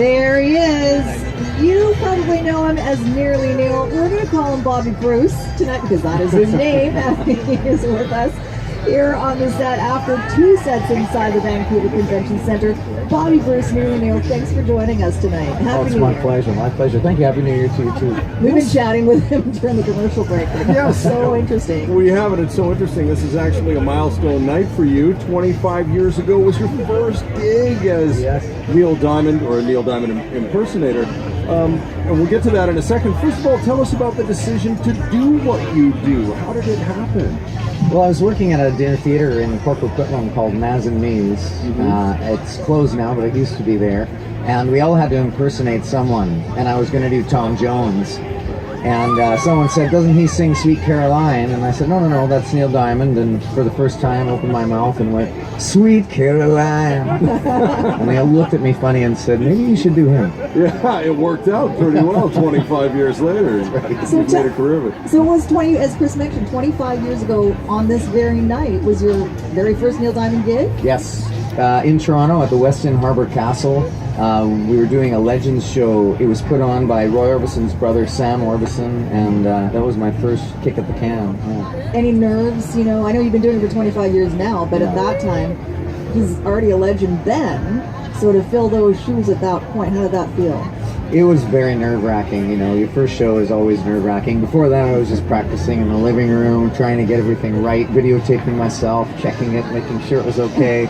There he is. You probably know him as Nearly Neil. We're going to call him Bobby Bruce tonight because that is his name. He is with us here on the set after 2 sets inside the Vancouver Convention Center. Bobby Bruce, Nearly Neil, thanks for joining us tonight. Happy New my Year. pleasure, my pleasure. Thank you. Happy New Year to you too. We've been chatting with him during the commercial break. Yes. So interesting. We have it. It's so interesting. This is actually a milestone night for you. 25 years ago was your first gig as Neil Diamond, or a Neil Diamond impersonator. And we'll get to that in a second. First of all, tell us about the decision to do what you do. How did it happen? Well, I was working at a dinner theater in Corporate Puttnam called Maz and Me's. It's closed now, but it used to be there. And we all had to impersonate someone. And I was going to do Tom Jones. And someone said, "Doesn't he sing Sweet Caroline?" And I said, no, that's Neil Diamond. And for the first time, opened my mouth and went, "Sweet Caroline." And they all looked at me funny and said, "Maybe you should do him." Yeah, it worked out pretty well 25 years later. Right. So You made a career of it. So it was 20, as Chris mentioned, 25 years ago on this very night was your very first Neil Diamond gig? Yes. In Toronto at the Westin Harbour Castle. We were doing a Legends show. It was put on by Roy Orbison's brother, Sam Orbison, and that was my first kick at the can. Yeah. Any nerves? You know, I know you've been doing it for 25 years now, but at that time, he's already a legend then. So to fill those shoes at that point, how did that feel? It was very nerve-wracking. You know, your first show is always nerve-wracking. Before that, I was just practicing in the living room, trying to get everything right, videotaping myself, checking it, making sure it was okay.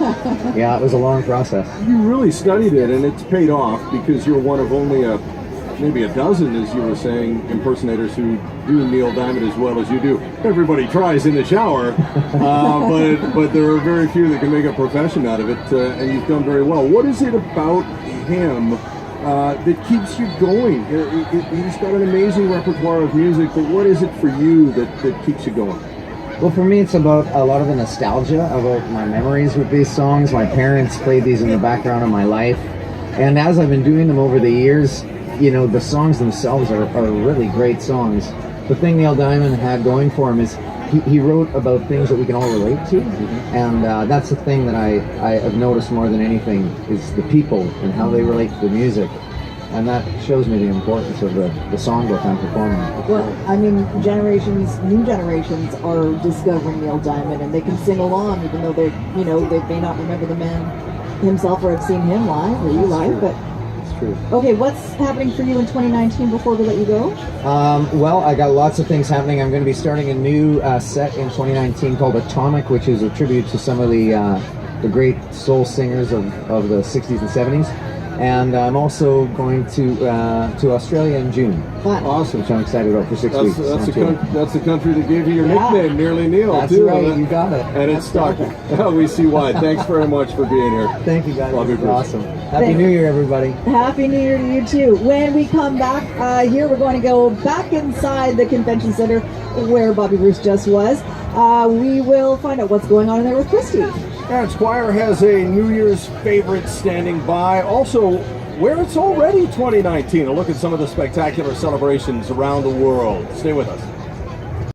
Yeah, it was a long process. You really studied it, and it's paid off because you're one of only maybe a dozen, as you were saying, impersonators who do Neil Diamond as well as you do. Everybody tries in the shower, but there are very few that can make a profession out of it, and you've done very well. What is it about him that keeps you going? He's got an amazing repertoire of music, but what is it for you that keeps you going? Well, for me, it's about a lot of the nostalgia, about my memories with these songs. My parents played these in the background of my life. And as I've been doing them over the years, you know, the songs themselves are really great songs. The thing Neil Diamond had going for him is he wrote about things that we can all relate to. And that's the thing that I have noticed more than anything is the people and how they relate to the music. And that shows me the importance of the songbook I'm performing. Well, I mean, new generations are discovering Neil Diamond, and they can sing along, even though they may not remember the man himself or have seen him live or you live. But It's true. okay, what's happening for you in 2019 before we let you go? Well, I got lots of things happening. I'm going to be starting a new set in 2019 called Atomic, which is a tribute to some of the great soul singers of the 60s and 70s. And I'm also going to Australia in June. Fun. Awesome. Which I'm excited about for 6 weeks. That's the country that gave you your nickname, Nearly Neil, That's too. right, you got it. And it's stuck. We see why. Thanks very much for being here. Thank you, guys. Love you, This is Bruce. awesome. Happy New Year, everybody. Happy New Year to you too. When we come back here, we're going to go back inside the convention center where Bobby Bruce just was. We will find out what's going on in there with Christy. And Squire has a New Year's favorite standing by. Also, where it's already 2019. A look at some of the spectacular celebrations around the world. Stay with us.